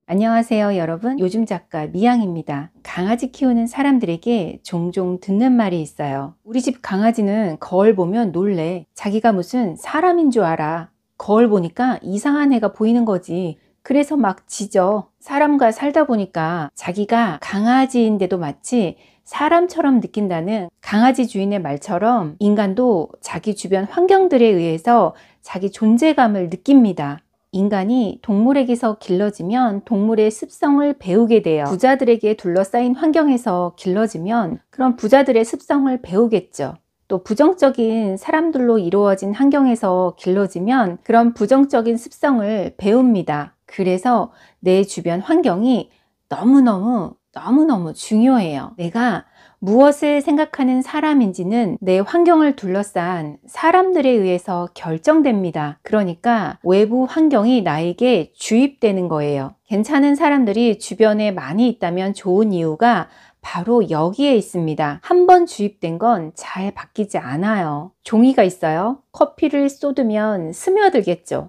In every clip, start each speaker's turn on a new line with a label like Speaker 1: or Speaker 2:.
Speaker 1: 안녕하세요, 여러분. 요즘 작가 미양입니다. 강아지 키우는 사람들에게 종종 듣는 말이 있어요. 우리 집 강아지는 거울 보면 놀래. 자기가 무슨 사람인 줄 알아. 거울 보니까 이상한 애가 보이는 거지. 그래서 막 짖어. 사람과 살다 보니까 자기가 강아지인데도 마치 사람처럼 느낀다는 강아지 주인의 말처럼 인간도 자기 주변 환경들에 의해서 자기 존재감을 느낍니다. 인간이 동물에게서 길러지면 동물의 습성을 배우게 돼요. 부자들에게 둘러싸인 환경에서 길러지면 그런 부자들의 습성을 배우겠죠. 또 부정적인 사람들로 이루어진 환경에서 길러지면 그런 부정적인 습성을 배웁니다. 그래서 내 주변 환경이 너무너무 중요해요. 내가 무엇을 생각하는 사람인지는 내 환경을 둘러싼 사람들에 의해서 결정됩니다. 그러니까 외부 환경이 나에게 주입되는 거예요. 괜찮은 사람들이 주변에 많이 있다면 좋은 이유가 바로 여기에 있습니다. 한번 주입된 건 잘 바뀌지 않아요. 종이가 있어요. 커피를 쏟으면 스며들겠죠.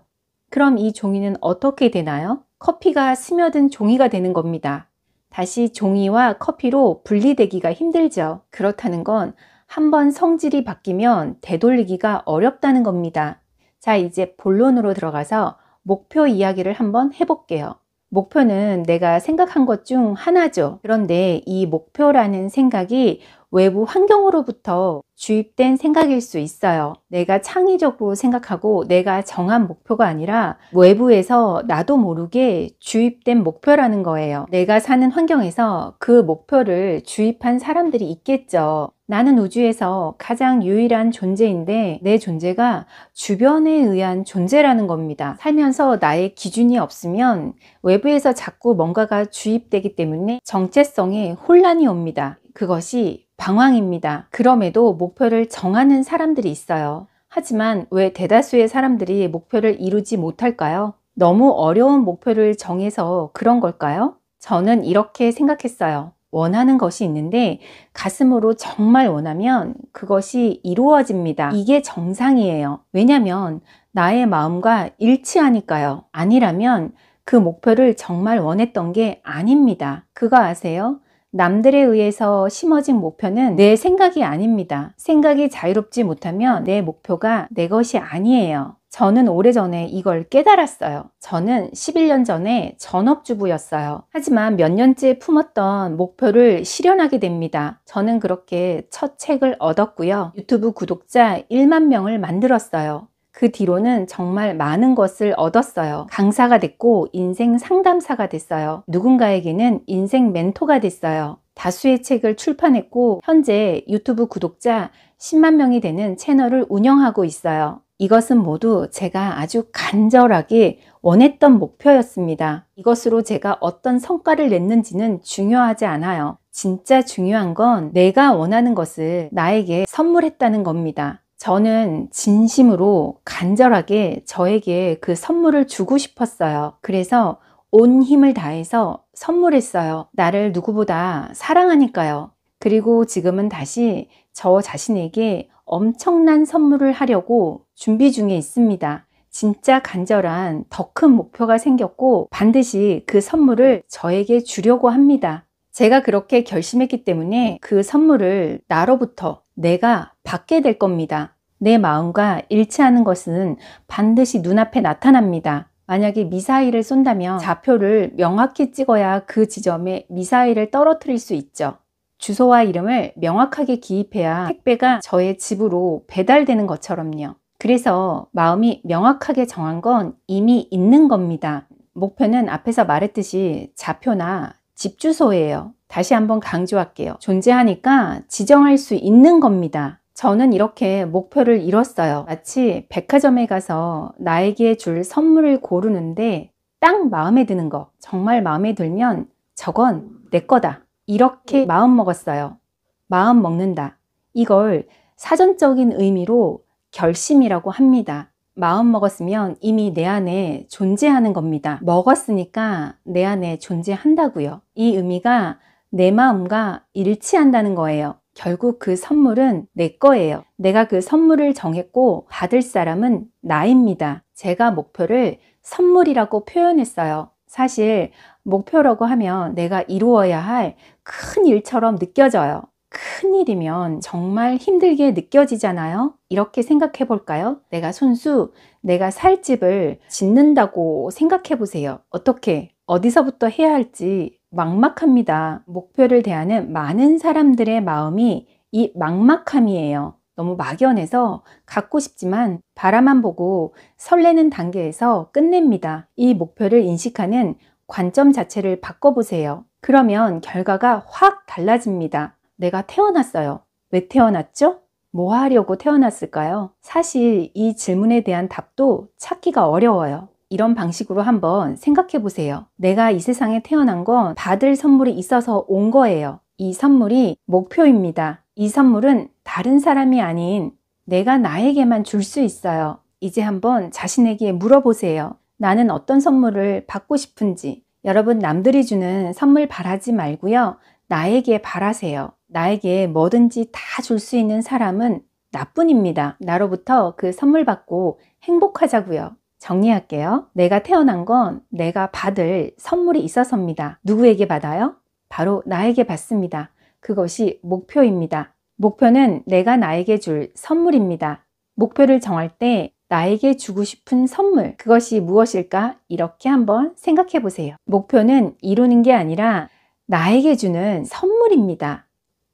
Speaker 1: 그럼 이 종이는 어떻게 되나요? 커피가 스며든 종이가 되는 겁니다. 다시 종이와 커피로 분리되기가 힘들죠. 그렇다는 건 한번 성질이 바뀌면 되돌리기가 어렵다는 겁니다. 자, 이제 본론으로 들어가서 목표 이야기를 한번 해볼게요. 목표는 내가 생각한 것 중 하나죠. 그런데 이 목표라는 생각이 외부 환경으로부터 주입된 생각일 수 있어요. 내가 창의적으로 생각하고 내가 정한 목표가 아니라 외부에서 나도 모르게 주입된 목표라는 거예요. 내가 사는 환경에서 그 목표를 주입한 사람들이 있겠죠. 나는 우주에서 가장 유일한 존재인데 내 존재가 주변에 의한 존재라는 겁니다. 살면서 나의 기준이 없으면 외부에서 자꾸 뭔가가 주입되기 때문에 정체성에 혼란이 옵니다. 그것이 방황입니다. 그럼에도 목표를 정하는 사람들이 있어요. 하지만 왜 대다수의 사람들이 목표를 이루지 못할까요? 너무 어려운 목표를 정해서 그런 걸까요? 저는 이렇게 생각했어요. 원하는 것이 있는데 가슴으로 정말 원하면 그것이 이루어집니다. 이게 정상이에요. 왜냐면 나의 마음과 일치하니까요. 아니라면 그 목표를 정말 원했던 게 아닙니다. 그거 아세요? 남들에 의해서 심어진 목표는 내 생각이 아닙니다. 생각이 자유롭지 못하면 내 목표가 내 것이 아니에요. 저는 오래전에 이걸 깨달았어요. 저는 11년 전에 전업주부였어요. 하지만 몇 년째 품었던 목표를 실현하게 됩니다. 저는 그렇게 첫 책을 얻었고요. 유튜브 구독자 1만 명을 만들었어요. 그 뒤로는 정말 많은 것을 얻었어요. 강사가 됐고 인생 상담사가 됐어요. 누군가에게는 인생 멘토가 됐어요. 다수의 책을 출판했고 현재 유튜브 구독자 10만 명이 되는 채널을 운영하고 있어요. 이것은 모두 제가 아주 간절하게 원했던 목표였습니다. 이것으로 제가 어떤 성과를 냈는지는 중요하지 않아요. 진짜 중요한 건 내가 원하는 것을 나에게 선물했다는 겁니다. 저는 진심으로 간절하게 저에게 그 선물을 주고 싶었어요. 그래서 온 힘을 다해서 선물했어요. 나를 누구보다 사랑하니까요. 그리고 지금은 다시 저 자신에게 엄청난 선물을 하려고 준비 중에 있습니다. 진짜 간절한 더 큰 목표가 생겼고 반드시 그 선물을 저에게 주려고 합니다. 제가 그렇게 결심했기 때문에 그 선물을 나로부터 내가 받게 될 겁니다. 내 마음과 일치하는 것은 반드시 눈앞에 나타납니다. 만약에 미사일을 쏜다면 좌표를 명확히 찍어야 그 지점에 미사일을 떨어뜨릴 수 있죠. 주소와 이름을 명확하게 기입해야 택배가 저의 집으로 배달되는 것처럼요. 그래서 마음이 명확하게 정한 건 이미 있는 겁니다. 목표는 앞에서 말했듯이 좌표나 집 주소예요. 다시 한번 강조할게요. 존재하니까 지정할 수 있는 겁니다. 저는 이렇게 목표를 이뤘어요. 마치 백화점에 가서 나에게 줄 선물을 고르는데 딱 마음에 드는 거, 정말 마음에 들면 저건 내 거다. 이렇게 마음 먹었어요. 마음 먹는다. 이걸 사전적인 의미로 결심이라고 합니다. 마음 먹었으면 이미 내 안에 존재하는 겁니다. 먹었으니까 내 안에 존재한다고요. 이 의미가 내 마음과 일치한다는 거예요. 결국 그 선물은 내 거예요. 내가 그 선물을 정했고 받을 사람은 나입니다. 제가 목표를 선물이라고 표현했어요. 사실 목표라고 하면 내가 이루어야 할 큰 일처럼 느껴져요. 큰 일이면 정말 힘들게 느껴지잖아요. 이렇게 생각해 볼까요? 내가 손수 내가 살 집을 짓는다고 생각해 보세요. 어떻게, 어디서부터 해야 할지 막막합니다. 목표를 대하는 많은 사람들의 마음이 이 막막함이에요. 너무 막연해서 갖고 싶지만 바라만 보고 설레는 단계에서 끝냅니다. 이 목표를 인식하는 관점 자체를 바꿔보세요. 그러면 결과가 확 달라집니다. 내가 태어났어요. 왜 태어났죠? 뭐 하려고 태어났을까요? 사실 이 질문에 대한 답도 찾기가 어려워요. 이런 방식으로 한번 생각해 보세요. 내가 이 세상에 태어난 건 받을 선물이 있어서 온 거예요. 이 선물이 목표입니다. 이 선물은 다른 사람이 아닌 내가 나에게만 줄 수 있어요. 이제 한번 자신에게 물어보세요. 나는 어떤 선물을 받고 싶은지. 여러분, 남들이 주는 선물 바라지 말고요. 나에게 바라세요. 나에게 뭐든지 다 줄 수 있는 사람은 나뿐입니다. 나로부터 그 선물 받고 행복하자고요. 정리할게요. 내가 태어난 건 내가 받을 선물이 있어서입니다. 누구에게 받아요? 바로 나에게 받습니다. 그것이 목표입니다. 목표는 내가 나에게 줄 선물입니다. 목표를 정할 때 나에게 주고 싶은 선물, 그것이 무엇일까? 이렇게 한번 생각해 보세요. 목표는 이루는 게 아니라 나에게 주는 선물입니다.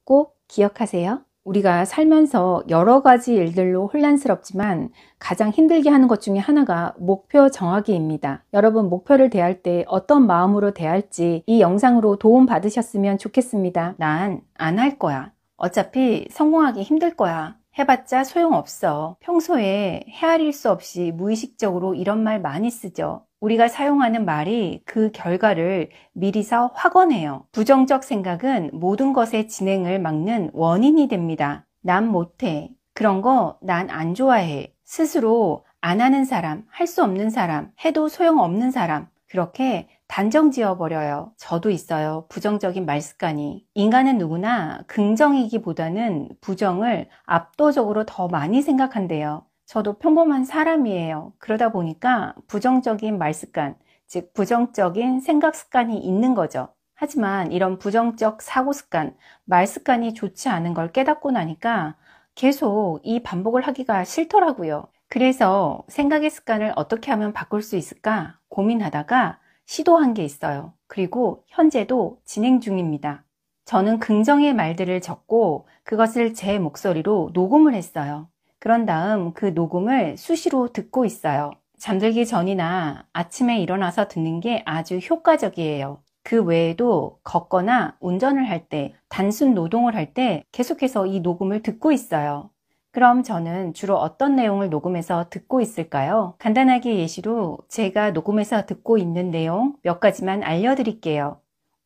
Speaker 1: 꼭 기억하세요. 우리가 살면서 여러 가지 일들로 혼란스럽지만 가장 힘들게 하는 것 중에 하나가 목표 정하기입니다. 여러분, 목표를 대할 때 어떤 마음으로 대할지 이 영상으로 도움 받으셨으면 좋겠습니다. 난 안 할 거야. 어차피 성공하기 힘들 거야. 해봤자 소용없어. 평소에 헤아릴 수 없이 무의식적으로 이런 말 많이 쓰죠. 우리가 사용하는 말이 그 결과를 미리서 확언해요. 부정적 생각은 모든 것의 진행을 막는 원인이 됩니다. 난 못해. 그런 거 난 안 좋아해. 스스로 안 하는 사람, 할 수 없는 사람, 해도 소용없는 사람, 그렇게 단정 지어버려요. 저도 있어요. 부정적인 말 습관이. 인간은 누구나 긍정이기보다는 부정을 압도적으로 더 많이 생각한대요. 저도 평범한 사람이에요. 그러다 보니까 부정적인 말 습관, 즉 부정적인 생각 습관이 있는 거죠. 하지만 이런 부정적 사고 습관, 말 습관이 좋지 않은 걸 깨닫고 나니까 계속 이 반복을 하기가 싫더라고요. 그래서 생각의 습관을 어떻게 하면 바꿀 수 있을까 고민하다가 시도한 게 있어요. 그리고 현재도 진행 중입니다. 저는 긍정의 말들을 적고 그것을 제 목소리로 녹음을 했어요. 그런 다음 그 녹음을 수시로 듣고 있어요. 잠들기 전이나 아침에 일어나서 듣는 게 아주 효과적이에요. 그 외에도 걷거나 운전을 할 때, 단순 노동을 할 때 계속해서 이 녹음을 듣고 있어요. 그럼 저는 주로 어떤 내용을 녹음해서 듣고 있을까요? 간단하게 예시로 제가 녹음해서 듣고 있는 내용 몇 가지만 알려드릴게요.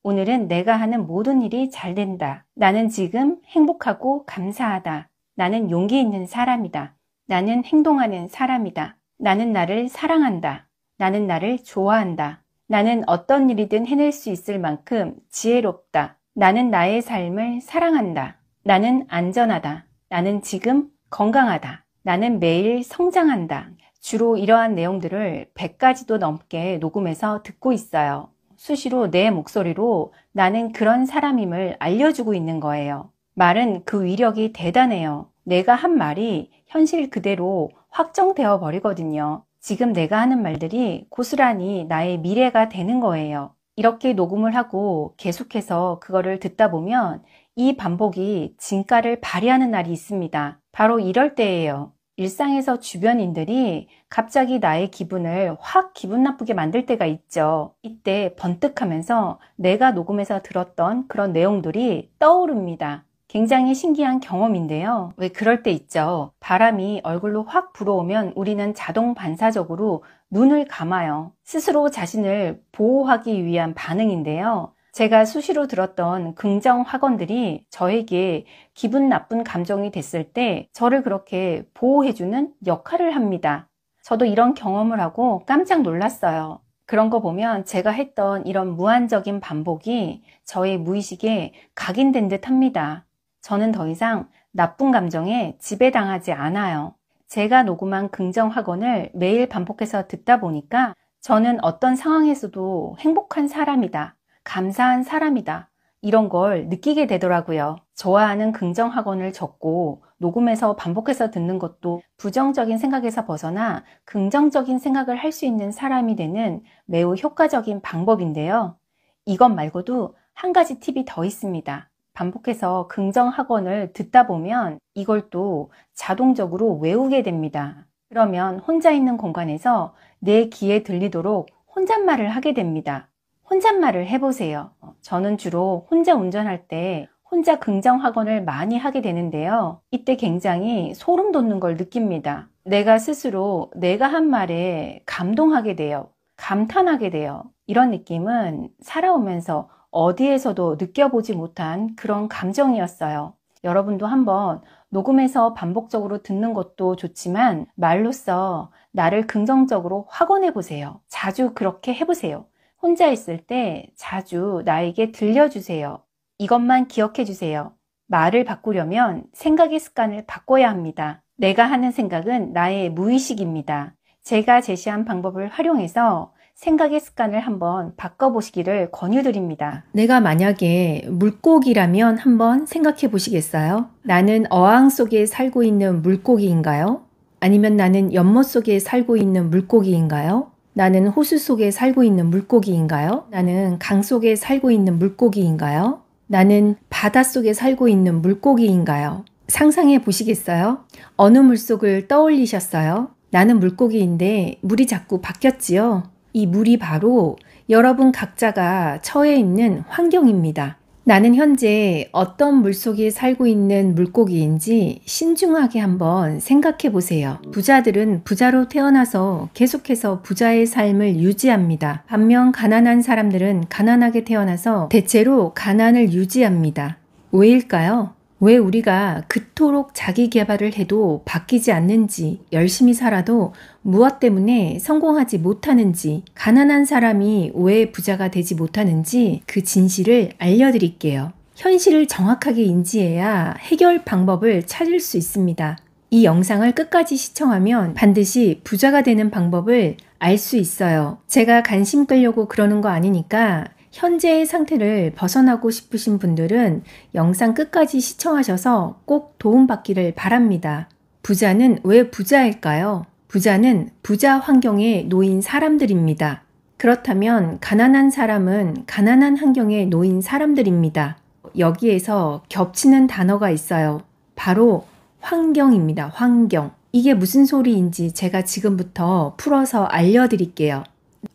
Speaker 1: 오늘은 내가 하는 모든 일이 잘 된다. 나는 지금 행복하고 감사하다. 나는 용기 있는 사람이다. 나는 행동하는 사람이다. 나는 나를 사랑한다. 나는 나를 좋아한다. 나는 어떤 일이든 해낼 수 있을 만큼 지혜롭다. 나는 나의 삶을 사랑한다. 나는 안전하다. 나는 지금 건강하다. 나는 매일 성장한다. 주로 이러한 내용들을 100가지도 넘게 녹음해서 듣고 있어요. 수시로 내 목소리로 나는 그런 사람임을 알려주고 있는 거예요. 말은 그 위력이 대단해요. 내가 한 말이 현실 그대로 확정되어 버리거든요. 지금 내가 하는 말들이 고스란히 나의 미래가 되는 거예요. 이렇게 녹음을 하고 계속해서 그거를 듣다 보면 이 반복이 진가를 발휘하는 날이 있습니다. 바로 이럴 때예요. 일상에서 주변인들이 갑자기 나의 기분을 확 기분 나쁘게 만들 때가 있죠. 이때 번뜩하면서 내가 녹음해서 들었던 그런 내용들이 떠오릅니다. 굉장히 신기한 경험인데요. 왜 그럴 때 있죠. 바람이 얼굴로 확 불어오면 우리는 자동 반사적으로 눈을 감아요. 스스로 자신을 보호하기 위한 반응인데요. 제가 수시로 들었던 긍정 확언들이 저에게 기분 나쁜 감정이 됐을 때 저를 그렇게 보호해주는 역할을 합니다. 저도 이런 경험을 하고 깜짝 놀랐어요. 그런 거 보면 제가 했던 이런 무한적인 반복이 저의 무의식에 각인된 듯 합니다. 저는 더 이상 나쁜 감정에 지배당하지 않아요. 제가 녹음한 긍정 확언을 매일 반복해서 듣다 보니까 저는 어떤 상황에서도 행복한 사람이다, 감사한 사람이다, 이런 걸 느끼게 되더라고요. 좋아하는 긍정학원을 적고 녹음해서 반복해서 듣는 것도 부정적인 생각에서 벗어나 긍정적인 생각을 할 수 있는 사람이 되는 매우 효과적인 방법인데요. 이것 말고도 한 가지 팁이 더 있습니다. 반복해서 긍정학원을 듣다 보면 이걸 또 자동적으로 외우게 됩니다. 그러면 혼자 있는 공간에서 내 귀에 들리도록 혼잣말을 하게 됩니다. 혼잣말을 해보세요. 저는 주로 혼자 운전할 때 혼자 긍정학원을 많이 하게 되는데요. 이때 굉장히 소름 돋는 걸 느낍니다. 내가 스스로 내가 한 말에 감동하게 돼요. 감탄하게 돼요. 이런 느낌은 살아오면서 어디에서도 느껴보지 못한 그런 감정이었어요. 여러분도 한번 녹음해서 반복적으로 듣는 것도 좋지만 말로써 나를 긍정적으로 확언해 보세요. 자주 그렇게 해보세요. 혼자 있을 때 자주 나에게 들려주세요. 이것만 기억해 주세요. 말을 바꾸려면 생각의 습관을 바꿔야 합니다. 내가 하는 생각은 나의 무의식입니다. 제가 제시한 방법을 활용해서 생각의 습관을 한번 바꿔보시기를 권유드립니다. 내가 만약에 물고기라면 한번 생각해 보시겠어요? 나는 어항 속에 살고 있는 물고기인가요? 아니면 나는 연못 속에 살고 있는 물고기인가요? 나는 호수 속에 살고 있는 물고기인가요? 나는 강 속에 살고 있는 물고기인가요? 나는 바닷속에 살고 있는 물고기인가요? 상상해 보시겠어요? 어느 물속을 떠올리셨어요? 나는 물고기인데 물이 자꾸 바뀌었지요? 이 물이 바로 여러분 각자가 처해 있는 환경입니다. 나는 현재 어떤 물속에 살고 있는 물고기인지 신중하게 한번 생각해 보세요. 부자들은 부자로 태어나서 계속해서 부자의 삶을 유지합니다. 반면 가난한 사람들은 가난하게 태어나서 대체로 가난을 유지합니다. 왜일까요? 왜 우리가 그토록 자기 개발을 해도 바뀌지 않는지, 열심히 살아도 무엇 때문에 성공하지 못하는지, 가난한 사람이 왜 부자가 되지 못하는지 그 진실을 알려드릴게요. 현실을 정확하게 인지해야 해결 방법을 찾을 수 있습니다. 이 영상을 끝까지 시청하면 반드시 부자가 되는 방법을 알 수 있어요. 제가 관심 끌려고 그러는 거 아니니까 현재의 상태를 벗어나고 싶으신 분들은 영상 끝까지 시청하셔서 꼭 도움받기를 바랍니다. 부자는 왜 부자일까요? 부자는 부자 환경에 놓인 사람들입니다. 그렇다면 가난한 사람은 가난한 환경에 놓인 사람들입니다. 여기에서 겹치는 단어가 있어요. 바로 환경입니다. 환경. 이게 무슨 소리인지 제가 지금부터 풀어서 알려드릴게요.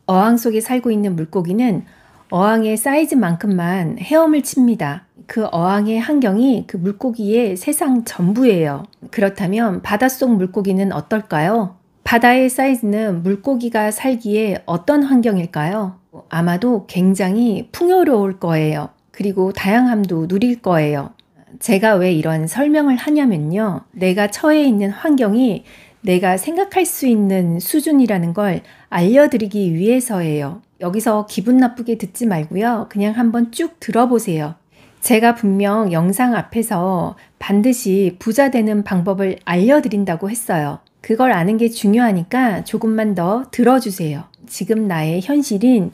Speaker 1: 어항 속에 살고 있는 물고기는 어항의 사이즈만큼만 헤엄을 칩니다. 그 어항의 환경이 그 물고기의 세상 전부예요. 그렇다면 바닷속 물고기는 어떨까요? 바다의 사이즈는 물고기가 살기에 어떤 환경일까요? 아마도 굉장히 풍요로울 거예요. 그리고 다양함도 누릴 거예요. 제가 왜 이런 설명을 하냐면요. 내가 처해 있는 환경이 내가 생각할 수 있는 수준이라는 걸 알려드리기 위해서예요. 여기서 기분 나쁘게 듣지 말고요. 그냥 한번 쭉 들어보세요. 제가 분명 영상 앞에서 반드시 부자 되는 방법을 알려드린다고 했어요. 그걸 아는 게 중요하니까 조금만 더 들어주세요. 지금 나의 현실인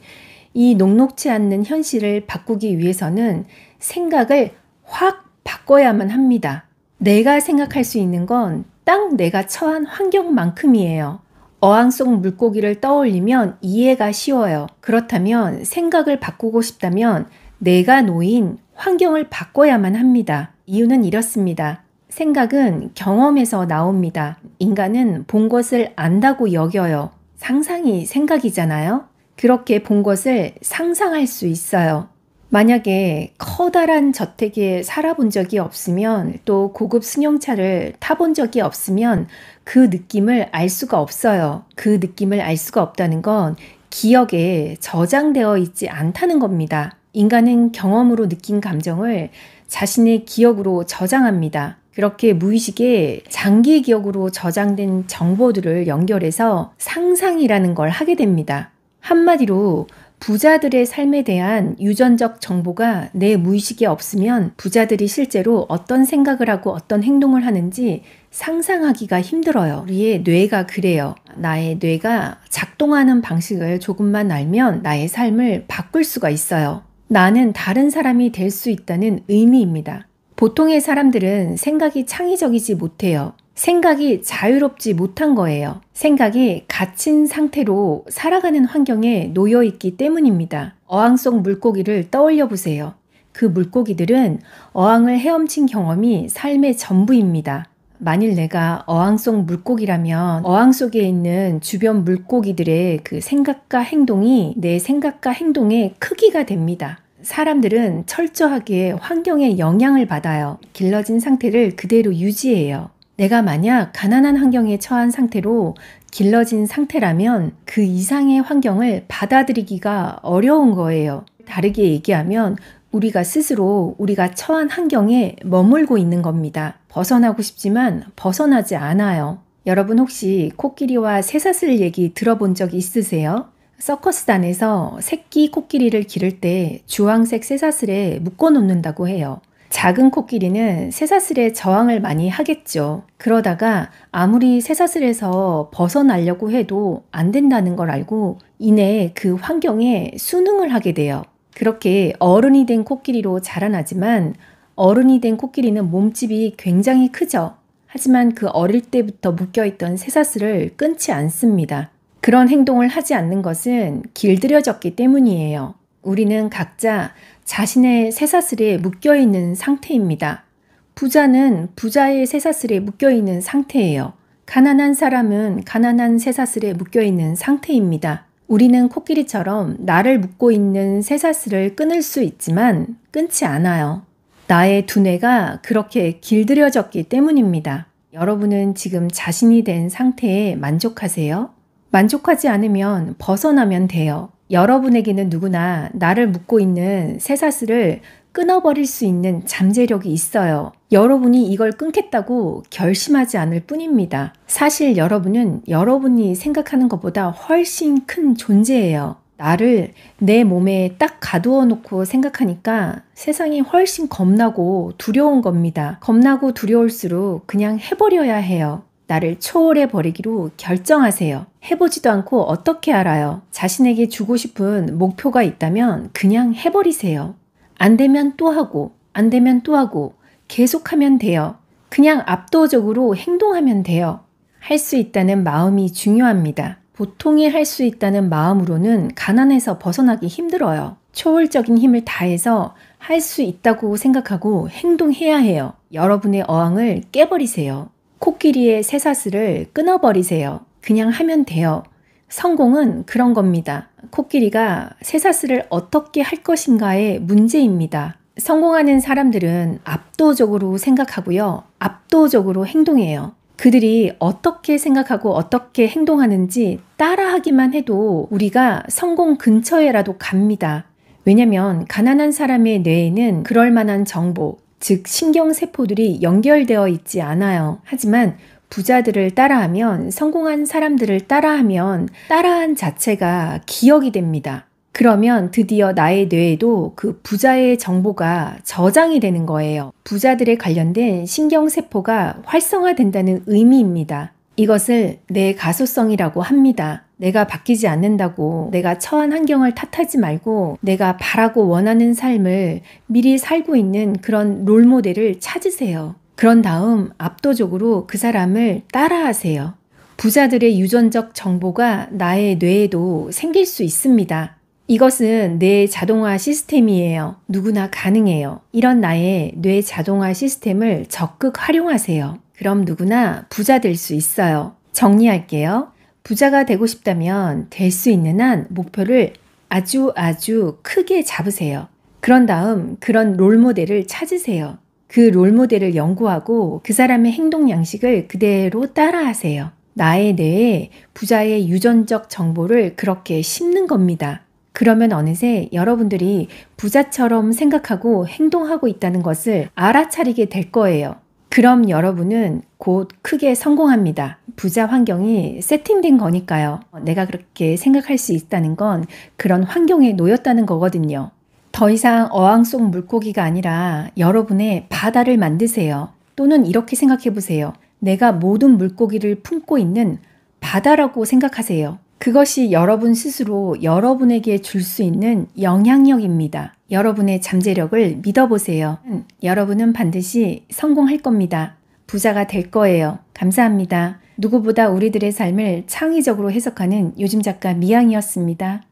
Speaker 1: 이 녹록지 않는 현실을 바꾸기 위해서는 생각을 확 바꿔야만 합니다. 내가 생각할 수 있는 건 딱 내가 처한 환경만큼이에요. 어항 속 물고기를 떠올리면 이해가 쉬워요. 그렇다면 생각을 바꾸고 싶다면 내가 놓인 환경을 바꿔야만 합니다. 이유는 이렇습니다. 생각은 경험에서 나옵니다. 인간은 본 것을 안다고 여겨요. 상상이 생각이잖아요. 그렇게 본 것을 상상할 수 있어요. 만약에 커다란 저택에 살아본 적이 없으면 또 고급 승용차를 타본 적이 없으면 그 느낌을 알 수가 없어요. 그 느낌을 알 수가 없다는 건 기억에 저장되어 있지 않다는 겁니다. 인간은 경험으로 느낀 감정을 자신의 기억으로 저장합니다. 그렇게 무의식에 장기 기억으로 저장된 정보들을 연결해서 상상이라는 걸 하게 됩니다. 한마디로 부자들의 삶에 대한 유전적 정보가 내 무의식에 없으면 부자들이 실제로 어떤 생각을 하고 어떤 행동을 하는지 상상하기가 힘들어요. 우리의 뇌가 그래요. 나의 뇌가 작동하는 방식을 조금만 알면 나의 삶을 바꿀 수가 있어요. 나는 다른 사람이 될 수 있다는 의미입니다. 보통의 사람들은 생각이 창의적이지 못해요. 생각이 자유롭지 못한 거예요. 생각이 갇힌 상태로 살아가는 환경에 놓여 있기 때문입니다. 어항 속 물고기를 떠올려 보세요. 그 물고기들은 어항을 헤엄친 경험이 삶의 전부입니다. 만일 내가 어항 속 물고기라면 어항 속에 있는 주변 물고기들의 그 생각과 행동이 내 생각과 행동의 크기가 됩니다. 사람들은 철저하게 환경의 영향을 받아요. 길러진 상태를 그대로 유지해요. 내가 만약 가난한 환경에 처한 상태로 길러진 상태라면 그 이상의 환경을 받아들이기가 어려운 거예요. 다르게 얘기하면 우리가 스스로 우리가 처한 환경에 머물고 있는 겁니다. 벗어나고 싶지만 벗어나지 않아요. 여러분 혹시 코끼리와 쇠사슬 얘기 들어본 적 있으세요? 서커스단에서 새끼 코끼리를 기를 때 주황색 쇠사슬에 묶어 놓는다고 해요. 작은 코끼리는 쇠사슬에 저항을 많이 하겠죠. 그러다가 아무리 쇠사슬에서 벗어나려고 해도 안 된다는 걸 알고 이내 그 환경에 순응을 하게 돼요. 그렇게 어른이 된 코끼리로 자라나지만 어른이 된 코끼리는 몸집이 굉장히 크죠. 하지만 그 어릴 때부터 묶여있던 쇠사슬을 끊지 않습니다. 그런 행동을 하지 않는 것은 길들여졌기 때문이에요. 우리는 각자 자신의 쇠사슬에 묶여있는 상태입니다. 부자는 부자의 쇠사슬에 묶여있는 상태예요. 가난한 사람은 가난한 쇠사슬에 묶여있는 상태입니다. 우리는 코끼리처럼 나를 묶고 있는 쇠사슬을 끊을 수 있지만 끊지 않아요. 나의 두뇌가 그렇게 길들여졌기 때문입니다. 여러분은 지금 자신이 된 상태에 만족하세요? 만족하지 않으면 벗어나면 돼요. 여러분에게는 누구나 나를 묶고 있는 쇠사슬을 끊어버릴 수 있는 잠재력이 있어요. 여러분이 이걸 끊겠다고 결심하지 않을 뿐입니다. 사실 여러분은 여러분이 생각하는 것보다 훨씬 큰 존재예요. 나를 내 몸에 딱 가두어 놓고 생각하니까 세상이 훨씬 겁나고 두려운 겁니다. 겁나고 두려울수록 그냥 해버려야 해요. 나를 초월해 버리기로 결정하세요. 해보지도 않고 어떻게 알아요? 자신에게 주고 싶은 목표가 있다면 그냥 해버리세요. 안 되면 또 하고, 안 되면 또 하고 계속하면 돼요. 그냥 압도적으로 행동하면 돼요. 할 수 있다는 마음이 중요합니다. 보통이 할 수 있다는 마음으로는 가난에서 벗어나기 힘들어요. 초월적인 힘을 다해서 할 수 있다고 생각하고 행동해야 해요. 여러분의 어항을 깨버리세요. 코끼리의 쇠사슬을 끊어버리세요. 그냥 하면 돼요. 성공은 그런 겁니다. 코끼리가 쇠사슬을 어떻게 할 것인가의 문제입니다. 성공하는 사람들은 압도적으로 생각하고요. 압도적으로 행동해요. 그들이 어떻게 생각하고 어떻게 행동하는지 따라하기만 해도 우리가 성공 근처에라도 갑니다. 왜냐면 가난한 사람의 뇌에는 그럴 만한 정보, 즉 신경세포들이 연결되어 있지 않아요. 하지만 부자들을 따라하면, 성공한 사람들을 따라하면 따라한 자체가 기억이 됩니다. 그러면 드디어 나의 뇌에도 그 부자의 정보가 저장이 되는 거예요. 부자들에 관련된 신경세포가 활성화된다는 의미입니다. 이것을 내 가소성이라고 합니다. 내가 바뀌지 않는다고 내가 처한 환경을 탓하지 말고 내가 바라고 원하는 삶을 미리 살고 있는 그런 롤모델을 찾으세요. 그런 다음 압도적으로 그 사람을 따라하세요. 부자들의 유전적 정보가 나의 뇌에도 생길 수 있습니다. 이것은 뇌 자동화 시스템이에요. 누구나 가능해요. 이런 나의 뇌 자동화 시스템을 적극 활용하세요. 그럼 누구나 부자 될 수 있어요. 정리할게요. 부자가 되고 싶다면 될 수 있는 한 목표를 아주 크게 잡으세요. 그런 다음 그런 롤모델을 찾으세요. 그 롤모델을 연구하고 그 사람의 행동 양식을 그대로 따라하세요. 나의 뇌에 부자의 유전적 정보를 그렇게 심는 겁니다. 그러면 어느새 여러분들이 부자처럼 생각하고 행동하고 있다는 것을 알아차리게 될 거예요. 그럼 여러분은 곧 크게 성공합니다. 부자 환경이 세팅된 거니까요. 내가 그렇게 생각할 수 있다는 건 그런 환경에 놓였다는 거거든요. 더 이상 어항 속 물고기가 아니라 여러분의 바다를 만드세요. 또는 이렇게 생각해 보세요. 내가 모든 물고기를 품고 있는 바다라고 생각하세요. 그것이 여러분 스스로 여러분에게 줄 수 있는 영향력입니다. 여러분의 잠재력을 믿어보세요. 여러분은 반드시 성공할 겁니다. 부자가 될 거예요. 감사합니다. 누구보다 우리들의 삶을 창의적으로 해석하는 요즘 작가 미양이었습니다.